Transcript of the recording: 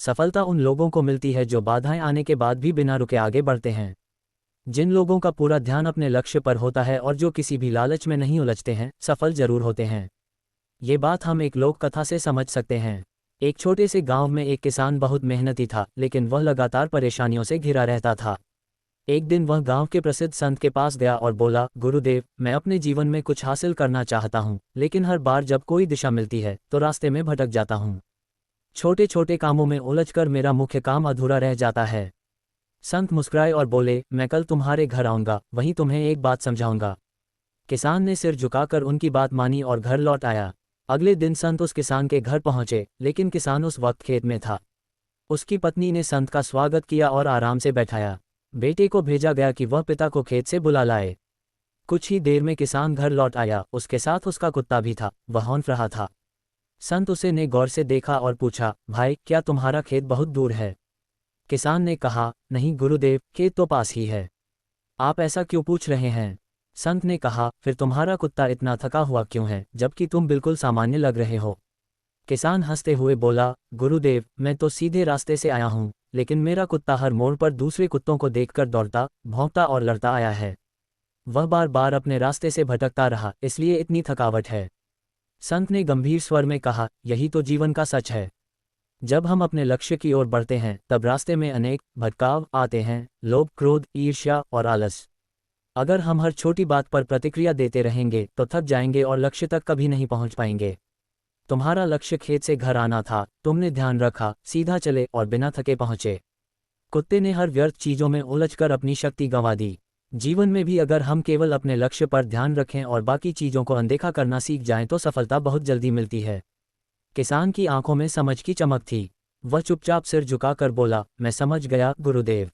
सफलता उन लोगों को मिलती है जो बाधाएं आने के बाद भी बिना रुके आगे बढ़ते हैं। जिन लोगों का पूरा ध्यान अपने लक्ष्य पर होता है और जो किसी भी लालच में नहीं उलझते हैं, सफल जरूर होते हैं। ये बात हम एक लोक कथा से समझ सकते हैं। एक छोटे से गांव में एक किसान बहुत मेहनती था, लेकिन वह लगातार परेशानियों से घिरा रहता था। एक दिन वह गांव के प्रसिद्ध संत के पास गया और बोला, गुरुदेव, मैं अपने जीवन में कुछ हासिल करना चाहता हूँ, लेकिन हर बार जब कोई दिशा मिलती है तो रास्ते में भटक जाता हूँ। छोटे छोटे कामों में उलझकर मेरा मुख्य काम अधूरा रह जाता है। संत मुस्कुराए और बोले, मैं कल तुम्हारे घर आऊंगा, वहीं तुम्हें एक बात समझाऊंगा। किसान ने सिर झुकाकर उनकी बात मानी और घर लौट आया। अगले दिन संत उस किसान के घर पहुंचे, लेकिन किसान उस वक्त खेत में था। उसकी पत्नी ने संत का स्वागत किया और आराम से बैठाया। बेटे को भेजा गया कि वह पिता को खेत से बुला लाए। कुछ ही देर में किसान घर लौट आया, उसके साथ उसका कुत्ता भी था। वह हौंफ रहा था। संत उसे ने गौर से देखा और पूछा, भाई, क्या तुम्हारा खेत बहुत दूर है? किसान ने कहा, नहीं गुरुदेव, खेत तो पास ही है। आप ऐसा क्यों पूछ रहे हैं? संत ने कहा, फिर तुम्हारा कुत्ता इतना थका हुआ क्यों है, जबकि तुम बिल्कुल सामान्य लग रहे हो? किसान हंसते हुए बोला, गुरुदेव, मैं तो सीधे रास्ते से आया हूँ, लेकिन मेरा कुत्ता हर मोड़ पर दूसरे कुत्तों को देखकर दौड़ता, भौंकता और लड़ता आया है। वह बार बार अपने रास्ते से भटकता रहा, इसलिए इतनी थकावट है। संत ने गंभीर स्वर में कहा, यही तो जीवन का सच है। जब हम अपने लक्ष्य की ओर बढ़ते हैं, तब रास्ते में अनेक भटकाव आते हैं, लोभ, क्रोध, ईर्ष्या और आलस। अगर हम हर छोटी बात पर प्रतिक्रिया देते रहेंगे तो थक जाएंगे और लक्ष्य तक कभी नहीं पहुंच पाएंगे। तुम्हारा लक्ष्य खेत से घर आना था, तुमने ध्यान रखा, सीधा चले और बिना थके पहुंचे। कुत्ते ने हर व्यर्थ चीजों में उलझकर अपनी शक्ति गंवा दी। जीवन में भी अगर हम केवल अपने लक्ष्य पर ध्यान रखें और बाकी चीजों को अनदेखा करना सीख जाएं तो सफलता बहुत जल्दी मिलती है। किसान की आंखों में समझ की चमक थी। वह चुपचाप सिर झुकाकर बोला, मैं समझ गया गुरुदेव।